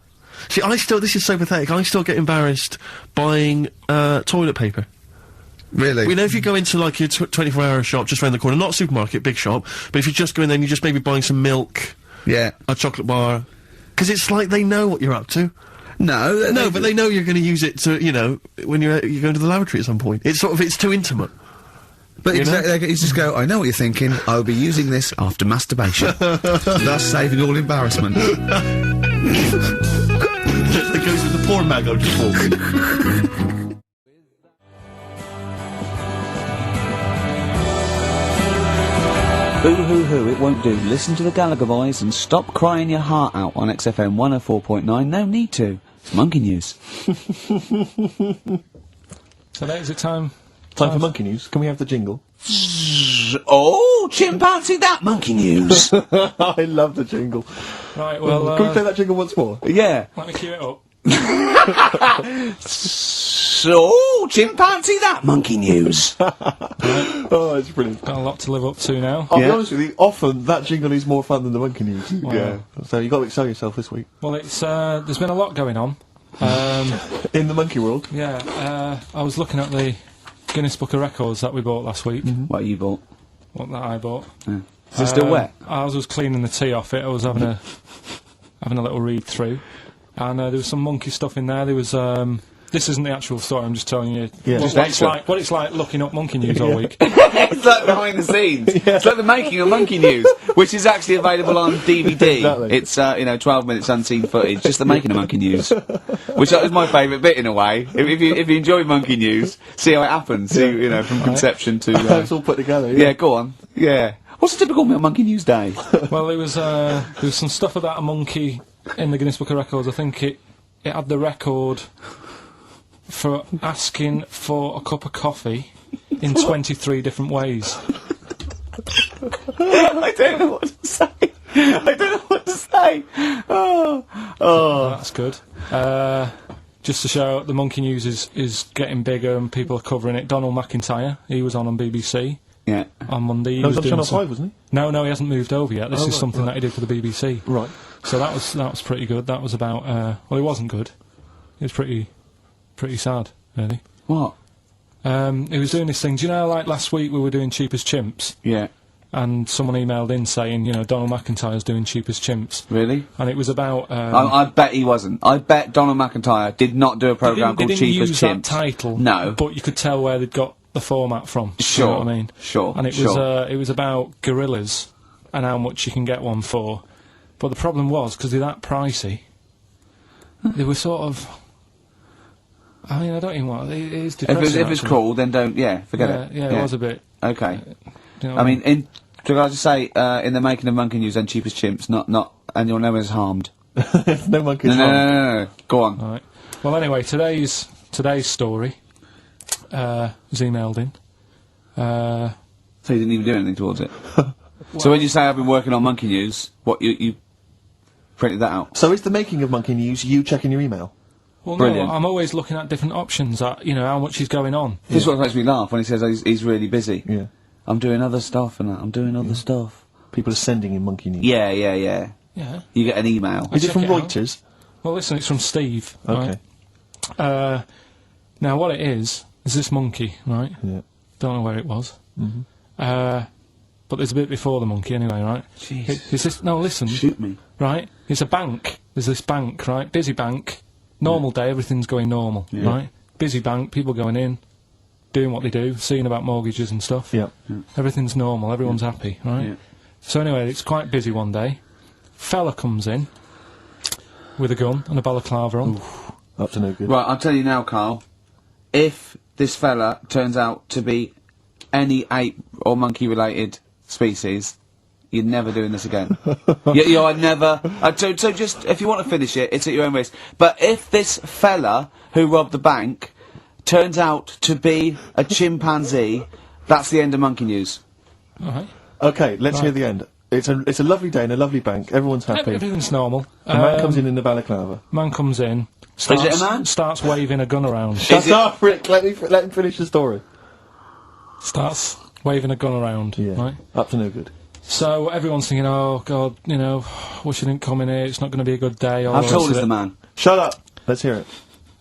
See, this is so pathetic, I still get embarrassed buying, toilet paper. Really? You know, if you go into, like, your 24-hour shop just round the corner, not a supermarket, big shop, but if you just go in there and you're just maybe buying some milk, Yeah. a chocolate bar, because it's like they know what you're up to. No, No, but they know you're going to use it to, you know, when you're going to the lavatory at some point. It's sort of, it's too intimate. But You exactly, you just go, I know what you're thinking, I'll be using this after masturbation. Thus saving all embarrassment. That goes with the porn mag I was just walking. Boo-hoo-hoo, it won't do. Listen to the Gallagher Boys and stop crying your heart out on XFM 104.9. No need to. It's monkey news. So now is it time? Time for monkey news. Can we have the jingle? Oh, chimpanzee, that monkey news. I love the jingle. Right, well, Can we play that jingle once more? Yeah. let me cue it up. So, chimpanzee, that monkey news. Oh, it's brilliant. Got a lot to live up to now. I'll be honest with you, often that jingle is more fun than the monkey news. Yeah. So you've got to excel yourself this week. Well, it's, there's been a lot going on. In the monkey world. Yeah, I was looking at the Guinness Book of Records that we bought last week. What you bought? What that I bought. Is it still wet? I was cleaning the tea off it. I was having a little read through, and there was some monkey stuff in there. There was this isn't the actual story. I'm just telling you what it's like looking up monkey news all week. It's like behind the scenes. It's like the making of Monkey News, which is actually available on DVD. Exactly. It's, 12 minutes unseen footage, just the making of Monkey News. Which is my favourite bit, in a way. If you enjoy Monkey News, see how it happens, see, from conception to... It's all put together, yeah, go on. Yeah. What's a typical Monkey News day? Well, there was some stuff about a monkey in the Guinness Book of Records. I think it had the record for asking for a cup of coffee in 23 different ways. I don't know what to say. Oh. That's good. Just to show the monkey news is getting bigger and people are covering it. Donald McIntyre, he was on BBC. Yeah. On Monday. That was on Channel 5, wasn't he? No, he hasn't moved over yet. This is something that he did for the BBC. Right. So that was pretty good. That was about well, it wasn't good. It was pretty sad, really. What? He was doing this thing. Do you know, like last week we were doing Cheap as Chimps, Yeah. and someone emailed in saying, Donald McIntyre's doing Cheap as Chimps, Really? and it was about. I bet he wasn't. I bet Donald McIntyre did not do a programme called Cheap as use Chimps. that title. No. But you could tell where they'd got the format from. Sure. You know what I mean? Sure. And it was about gorillas and how much you can get one for. But the problem was, because they're that pricey, they were sort of... I mean, I don't even want... It is depressing, If it's cool, then don't... Yeah, forget it. Yeah, it was a bit... Okay. You know I mean, do I just say, in the making of Monkey News and Cheap as Chimps, not anyone no one's harmed. No monkey's No. Go on. All right. Well, anyway, today's story was emailed in. So you didn't even do anything towards it? So when you say I've been working on Monkey News, what, you printed that out? So is the making of monkey news you checking your email? Well, Brilliant. no, I'm always looking at different options, at, how much is going on. This is what makes me laugh when he says he's really busy. Yeah. I'm doing other stuff and that. I'm doing other stuff. People are sending in monkey news. Yeah. Yeah. You get an email. Is it check from it out. Reuters? Well, listen, it's from Steve. Okay. Right? Now, what it is this monkey, right? Yeah. Don't know where it was. But there's a bit before the monkey anyway, right? Jeez. No, listen. Shoot me. Right? It's a bank. There's this bank, right? Busy bank. Normal day, everything's going normal, right? Busy bank, people going in, doing what they do, seeing about mortgages and stuff. Yeah. Everything's normal, everyone's happy, right? Yeah. So anyway, it's quite busy one day. Fella comes in with a gun and a balaclava on. Up to no good. Right, I'll tell you now, Carl. If this fella turns out to be any ape or monkey-related species, you're never doing this again. you are never... so just, if you want to finish it, it's at your own risk. But if this fella who robbed the bank turns out to be a chimpanzee, that's the end of Monkey News. Alright. Okay, let's hear the end. It's a lovely day in a lovely bank. Everyone's happy. Everything's normal. A man comes in the balaclava. Man comes in, Is it a man? starts waving a gun around. Shut up, Rick. Let him finish the story. Starts waving a gun around. Yeah. Right? Up to no good. So everyone's thinking, oh God, you know, wish I didn't come in here. It's not going to be a good day. How tall is the man? Shut up. Let's hear it.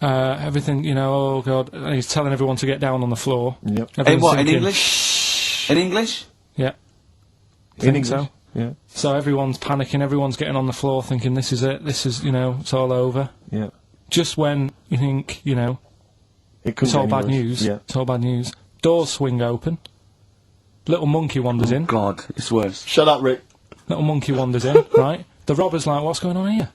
Everything, you know, oh God, and he's telling everyone to get down on the floor. Yep. In Everyone's what, in thinking, English? In English? Yeah. In Think so. English? Yeah. So everyone's panicking, everyone's getting on the floor thinking, this is it, this is, you know, it's all over. Yeah. Just when you think, you know, It couldn't it's all get bad any worse. news, Yeah. it's all bad news. Doors swing open. Little monkey wanders in. God, it's worse. Shut up, Rick. Little monkey wanders in, right? The robber's like, what's going on here?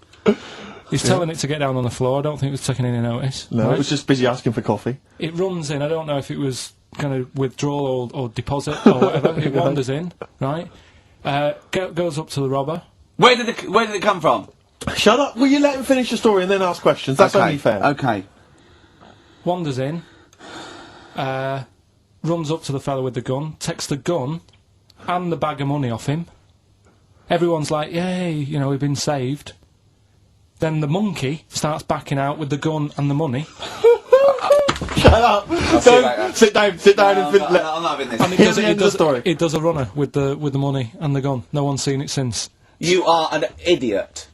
He's telling it to get down on the floor. I don't think it was taking any notice. No, right? it was just busy asking for coffee. It runs in. I don't know if it was going to withdraw or deposit or whatever. It wanders in, right? Goes up to the robber. Where did it come from? Shut up. Will you let him finish the story and then ask questions? That's only fair. Okay. Wanders in. Runs up to the fellow with the gun. Takes the gun and the bag of money off him. Everyone's like, yay, you know, we've been saved. Then the monkey starts backing out with the gun and the money. Shut up. see you later. Sit down and I'm not having this. And Here's the end of the story. It does a runner with the money and the gun. No one's seen it since. You are an idiot.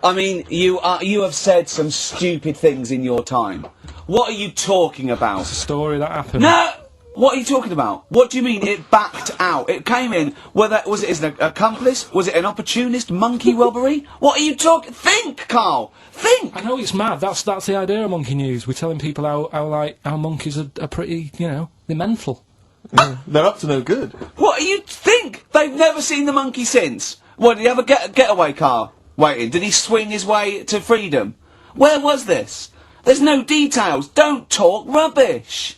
I mean, you have said some stupid things in your time. What are you talking about? Story that happened. No! What are you talking about? What do you mean it backed out? It came in, was it an accomplice? Was it an opportunist monkey robbery? What are you talking? Think, Carl! Think! I know it's mad. That's the idea of Monkey News. We're telling people how monkeys are pretty, you know, they're mental. They're up to no good. What do you think? They've never seen the monkey since. What, did he have a getaway car waiting? Did he swing his way to freedom? Where was this? There's no details. Don't talk rubbish.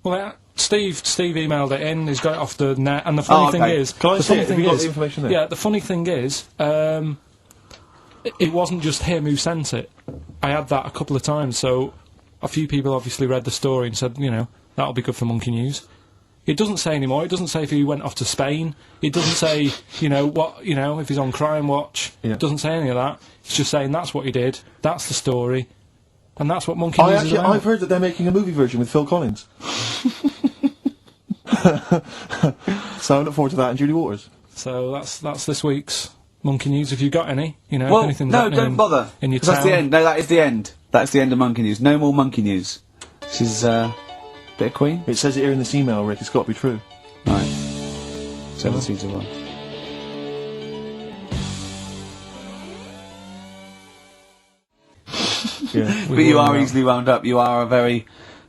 Well, Steve emailed it in. He's got it off the net. And the funny thing is, Can I the see funny it? Have thing you got is, the information there? yeah, the funny thing is, it wasn't just him who sent it. I had that a couple of times. So a few people obviously read the story and said, you know, that'll be good for Monkey News. It doesn't say anymore. It doesn't say if he went off to Spain. It doesn't say, you know, if he's on Crime Watch. Yeah. It doesn't say any of that. It's just saying that's what he did. That's the story. And that's what Monkey News is about. I've heard that they're making a movie version with Phil Collins. So I look forward to that and Julie Waters. So that's this week's Monkey News. If you've got any, you know, Well, if anything's no, happening don't bother. in your 'Cause town. that's the end. No, that is the end. That's the end of Monkey News. No more Monkey News. This is, bit of Queen? It says it here in this email, Rick. It's got to be true. Right. 17 to 1. Yeah. But you are easily wound up. You are a very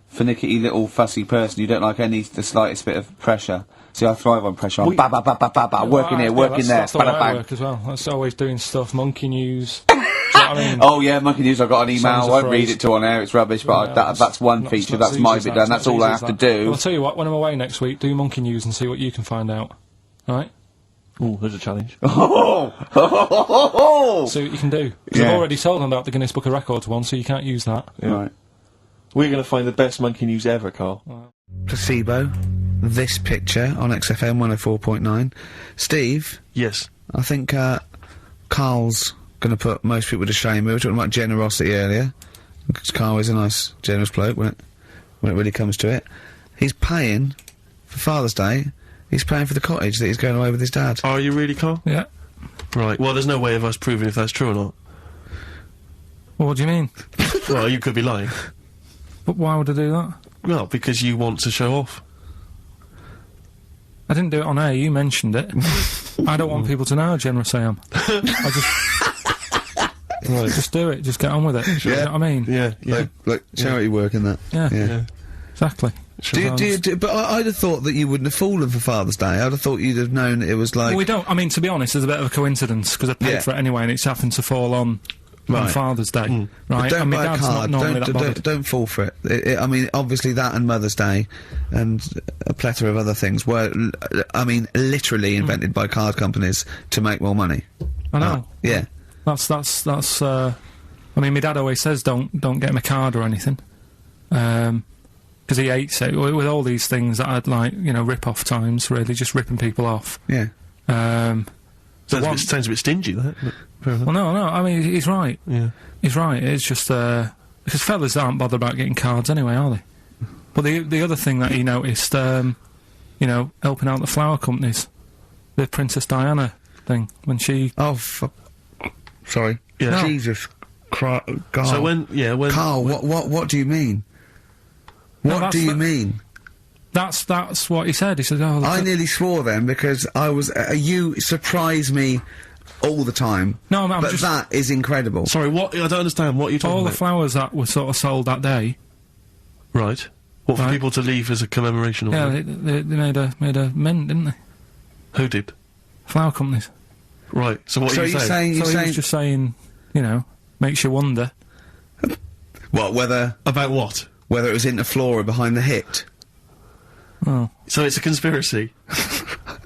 finicky little fussy person. You don't like the slightest bit of pressure. See, I thrive on pressure. I'm ba ba ba ba ba ba, working here, working there, That's the way bada I bang. work as well. That's always doing stuff. Monkey News. Do you know what I mean? Oh yeah, Monkey News. I've got an email. Songs I of won't read phrase. it to on air. It's rubbish. But Yeah, that's one feature. That's my bit done. That's all I have to do. Well, I'll tell you what. When I'm away next week, do Monkey News and see what you can find out. All right? Ooh, there's a challenge. Oh, See what you can do. 'Cause Yeah. I've already told them about the Guinness Book of Records one, so you can't use that. Right. We're going to find the best Monkey News ever, Carl. Placebo. This picture on XFM 104.9. Steve, Yes. I think Carl's going to put most people to shame. We were talking about generosity earlier. Because Carl is a nice, generous bloke when it really comes to it. He's paying for Father's Day. He's paying for the cottage that he's going away with his dad. Are you really, Carl? Yeah. Right. Well, there's no way of us proving if that's true or not. Well, what do you mean? Well, you could be lying. But why would I do that? Well, because you want to show off. I didn't do it on air. You mentioned it. I don't want people to know how generous I am. I just do it. Just get on with it. You know what I mean? Yeah, yeah. Look, charity work in that. Yeah. Yeah. Exactly. But I'd have thought that you wouldn't have fallen for Father's Day. I'd have thought you'd have known it was like... Well, we don't, I mean, to be honest, there's a bit of a coincidence, because I paid for it anyway, and it's happened to fall on Father's Day, right? But don't and my buy a dad's card. not normally that bothered. Don't fall for it. I mean, obviously that and Mother's Day and a plethora of other things were, I mean, literally invented by card companies to make more money. I know. Yeah. That's, I mean, my dad always says don't get him a card or anything. Because he hates it, with all these things that I'd like, you know, rip-off times, really, just ripping people off. Yeah. Sounds a bit stingy, that. Well, no, I mean, he's right. Yeah. He's right, it's just, because fellas aren't bothered about getting cards anyway, are they? But the other thing that he noticed, you know, helping out the flower companies, the Princess Diana thing, when she... Oh, sorry. Yeah. No. Jesus Christ. So when... Carl, what do you mean? What do you mean? That's what he said. He said, "Oh, I nearly swore then because I was. You surprise me all the time. No, I'm but just... that is incredible. Sorry, what? I don't understand. What are you talking all about? the flowers that were sort of sold that day. Right. What, for Right. people to leave as a commemoration? Yeah, they made a mint, didn't they? Who did? Flower companies. Right. So what are you saying? So he was just saying, you know, makes you wonder. What? About what? Whether it was Interflora behind the hit. Oh. So it's a conspiracy.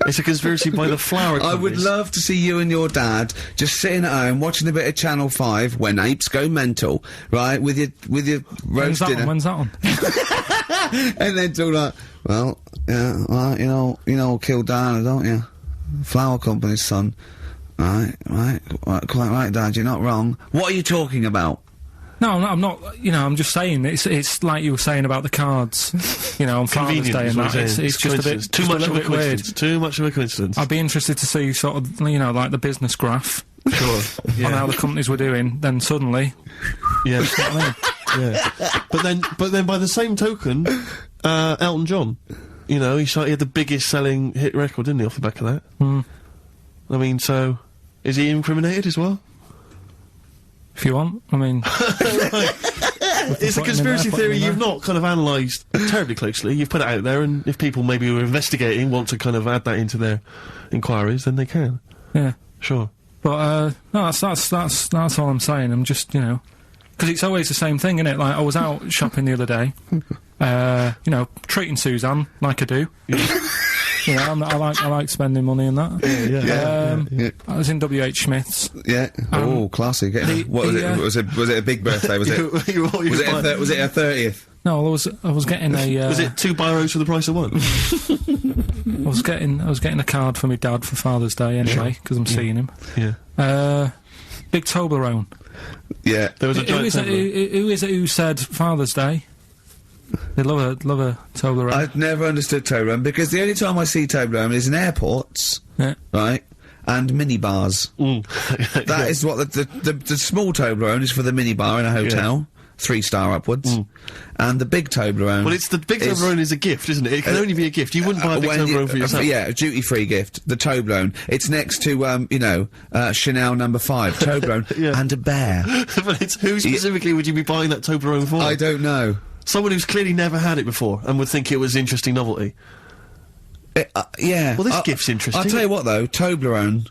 It's a conspiracy by the flower I would companies. love to see you and your dad just sitting at home watching a bit of Channel 5 when apes go mental, right? With your roast dinner. When's that on? And then talk like, well, yeah, well, you know, kill Diana, don't you? Flower company's son. Right, quite right, Dad, you're not wrong. What are you talking about? No, I'm not. You know, I'm just saying it's like you were saying about the cards. You know, on Father's Day and that. It's just a bit too much of a bit weird. coincidence. Too much of a coincidence. I'd be interested to see sort of, you know, like the business graph Sure. on how the companies were doing. Then suddenly, Yeah. you know what I mean? Yeah. But then by the same token, Elton John, you know, he had the biggest selling hit record, didn't he, off the back of that? Mm. I mean, so is he incriminated as well? If you want, I mean, It's a conspiracy theory you've not kind of analysed terribly closely. You've put it out there, and if people maybe who are investigating want to kind of add that into their inquiries, then they can. yeah. Sure. But no, that's all I'm saying. I'm just, you know, because it's always the same thing, innit? Like I was out shopping the other day, you know, treating Suzanne like I do. You know, I like spending money and that. Yeah. I was in WH Smith's. Yeah. Oh, classy. What was it? Was it a big birthday? Was it? Was it a 30th? No, I was getting a. Was it 2 biros for the price of 1? I was getting a card for my dad for Father's Day anyway, because I'm seeing him. Yeah. Big Toblerone. Yeah. There was a Who giant is it? Who is it who said Father's Day? They love a Toblerone. I've never understood Toblerone because the only time I see Toblerone is in airports, Yeah. right? And minibars. That is what the small Toblerone is for the minibar in a hotel, 3-star upwards, and the big Toblerone. Well, it's the big Toblerone is a gift, isn't it? It can only be a gift. You wouldn't buy a big Toblerone for yourself. Yeah, a duty-free gift. The Toblerone. It's next to you know, Chanel No. 5 Toblerone and a bear. But it's who specifically would you be buying that Toblerone for? I don't know. Someone who's clearly never had it before and would think it was interesting novelty. Yeah. Well, this gift's interesting. I'll tell you what, though, Toblerone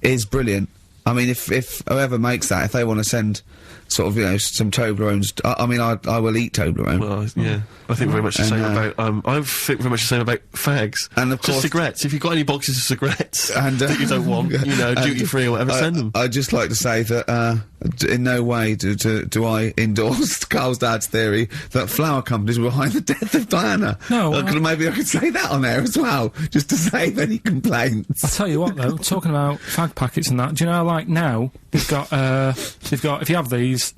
is brilliant. I mean, if whoever makes that, if they want to send sort of, you know, some Toblerones, I mean, I will eat Toblerone. Well, yeah, I think very much the same about, I think very much the same about fags. And of just course- cigarettes. If you've got any boxes of cigarettes And, that you don't want, you know, duty-free or whatever, send them. I'd just like to say that, in no way do I endorse Carl's dad's theory that flower companies were behind the death of Diana. No, Maybe I could say that on there as well, just to save any complaints. I'll tell you what though, talking about fag packets and that, do you know, like now, they've got, if you have these,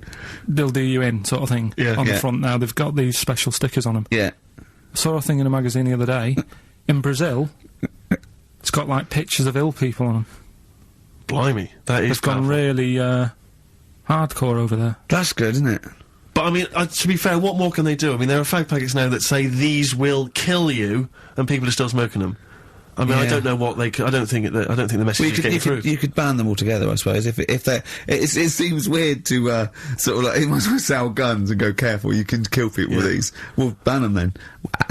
they'll do you in, sort of thing, on the front now, they've got these special stickers on them. Yeah. I saw a thing in a magazine the other day, in Brazil, it's got like pictures of ill people on them. Blimey, that is It's gone powerful. really, hardcore over there. That's good, isn't it? But I mean, to be fair, what more can they do? I mean, there are fag packets now that say these will kill you, and people are still smoking them. I mean, I Yeah. don't know what they. I don't think the message is getting through. You could ban them all together, I suppose. If they, it seems weird to sort of like, you might as well sell guns and go, careful, you can kill people with these. Well, ban them then.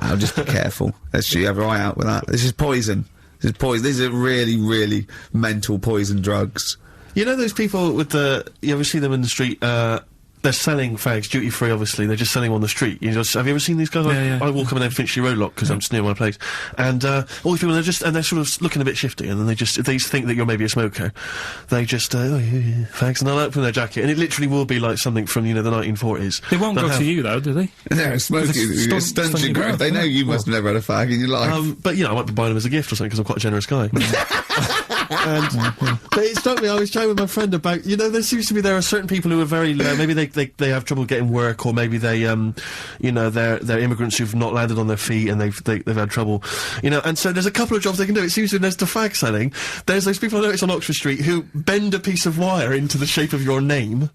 Wow, just be careful. Let's you have your eye out with that. This is poison. This is poison. These are really, really mental poison drugs. You know those people with the. You ever see them in the street? They're selling fags duty free. Obviously, they're just selling them on the street. You just, have you ever seen these guys? Yeah. I walk up and down Finchley Road lot because I'm just near my place, and all these people they're sort of looking a bit shifty, and then they think that you're maybe a smoker. They just fags, and they'll open their jacket, and it literally will be like something from the 1940s. They won't go to you though, do they? They're smoking. Stunts your growth, They know don't you must have never had a fag in your life. But I might be buying them as a gift or something because I'm quite a generous guy. But it struck me, I was chatting with my friend about, there seems to be, there are certain people who are very, maybe they have trouble getting work, or maybe they, they're immigrants who've not landed on their feet and they've had trouble, and so there's a couple of jobs they can do. It seems to, there's the fag selling, there's those people I noticed on Oxford Street who bend a piece of wire into the shape of your name.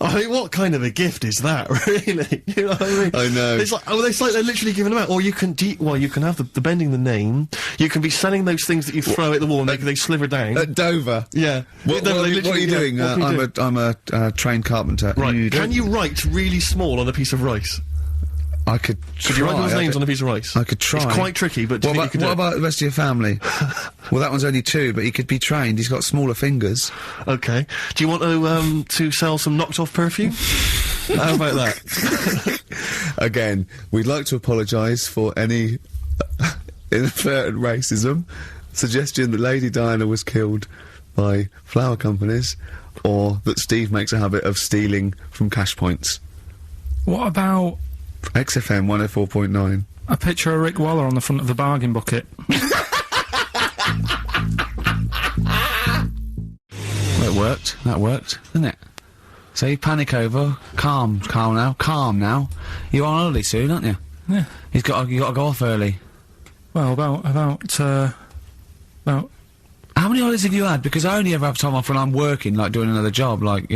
I mean, what kind of a gift is that, really? You know what I mean? I know. It's like, they're literally giving them out. Or you can you can have the bending the name. You can be selling those things that you throw at the wall and they sliver down. At Dover. Yeah. What are you doing? I'm a trained carpenter. Right. Can you write really small on a piece of rice? I could try. Could you write those names on a piece of rice? I could try. It's quite tricky, but do you think you could do what it? about the rest of your family? Well, that one's only 2, but he could be trained. He's got smaller fingers. Okay. Do you want to sell some knocked off perfume? How about that? Again, we'd like to apologise for any inadvertent racism. Suggestion that Lady Diana was killed by flower companies, or that Steve makes a habit of stealing from cash points. What about XFM 104.9. a picture of Rick Waller on the front of the bargain bucket? Well, it worked. That worked, didn't it? So you panic over. Calm now. You're on holiday soon, aren't you? Yeah. You got to go off early. Well, about How many holidays have you had? Because I only ever have time off when I'm working, like doing another job, like,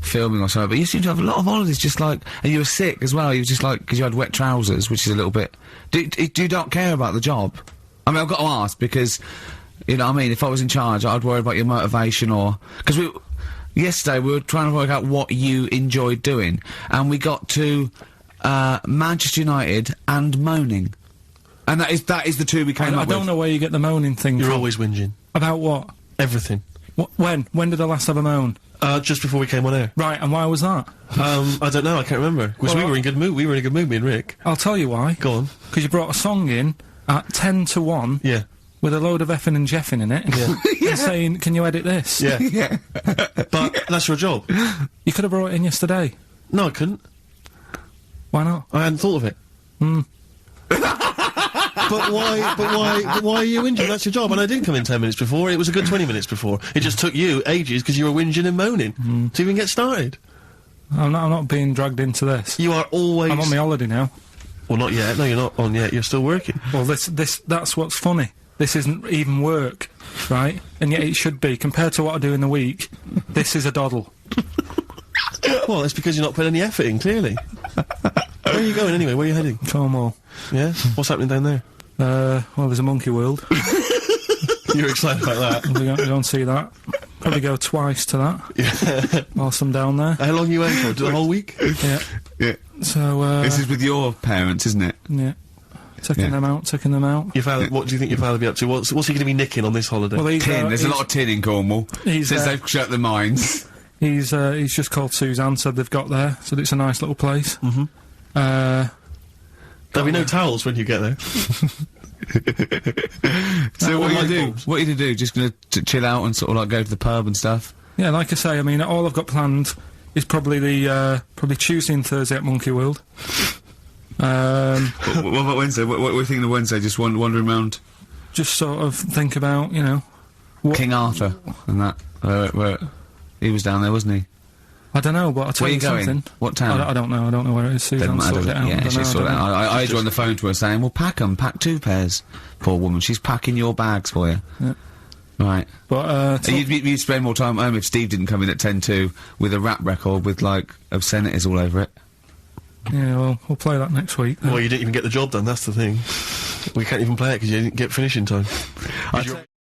filming or something. But you seem to have a lot of holidays, just like, and you were sick as well. You were just like, because you had wet trousers, which is a little bit. Do you not care about the job? I mean, I've got to ask because, if I was in charge, I'd worry about your motivation, or because yesterday we were trying to work out what you enjoyed doing, and we got to Manchester United and moaning, and that is the two we came up with. I don't know where you get the moaning thing You're from. always whinging. About what? Everything. When did I last have a moan? Just before we came on air. Right, and why was that? I don't know, I can't remember. Because we were in good mood. We were in a good mood, me and Rick. I'll tell you why. Go on. Because you brought a song in at 10 to 1. Yeah. With a load of effing and jeffing in it. Yeah. And saying, can you edit this? Yeah. Yeah. But that's your job. You could have brought it in yesterday. No, I couldn't. Why not? I hadn't thought of it. But why are you whinging? That's your job. And I didn't come in 10 minutes before. It was a good 20 minutes before. It just took you ages because you were whinging and moaning to even get started. I'm not being dragged into this. You are always... I'm on my holiday now. Well, not yet. No, you're not on yet. You're still working. Well, that's what's funny. This isn't even work, right? And yet it should be. Compared to what I do in the week, this is a doddle. Well, it's because you're not putting any effort in, clearly. Where are you going anyway? Where are you heading? Cornwall. Yeah? What's happening down there? Well, there's a monkey world. You're excited about that? We're going to see that. Probably go twice to that. Yeah. Whilst I'm down there. How long are you in for? The whole week? Yeah. Yeah. So, This is with your parents, isn't it? yeah. Taking them out. Your father, what do you think your father will be up to? What's he going to be nicking on this holiday? Well, he's, There's a lot of tin in Cornwall. He's, Since they've shut the mines. He's just called Suzanne, said they've got there, so it's a nice little place. There'll be no towels when you get there. So what are you light gonna do? bulbs. What are you gonna do? Just gonna chill out and sort of like go to the pub and stuff? Yeah, like I say, I mean, all I've got planned is probably probably Tuesday and Thursday at Monkey World. What about Wednesday? What are you thinking of Wednesday? Just wandering around? Just sort of think about, what... King Arthur and that. Where he was down there, wasn't he? I don't know, but I'll tell Where you you going? something. What town? I don't know. I don't know where it is. Suzanne Doesn't sorted it matter. out. Yeah, she sorted it out. I had you on the phone to her saying, well, pack 'em, pack 2 pairs. Poor woman, she's packing your bags for you. Yeah. Right. But, You'd spend more time at home if Steve didn't come in at 10-2 with a rap record with, like, obscenities all over it. yeah, well, we'll play that next week. then. Well, you didn't even get the job done, that's the thing. We can't even play it because you didn't get finish in time. I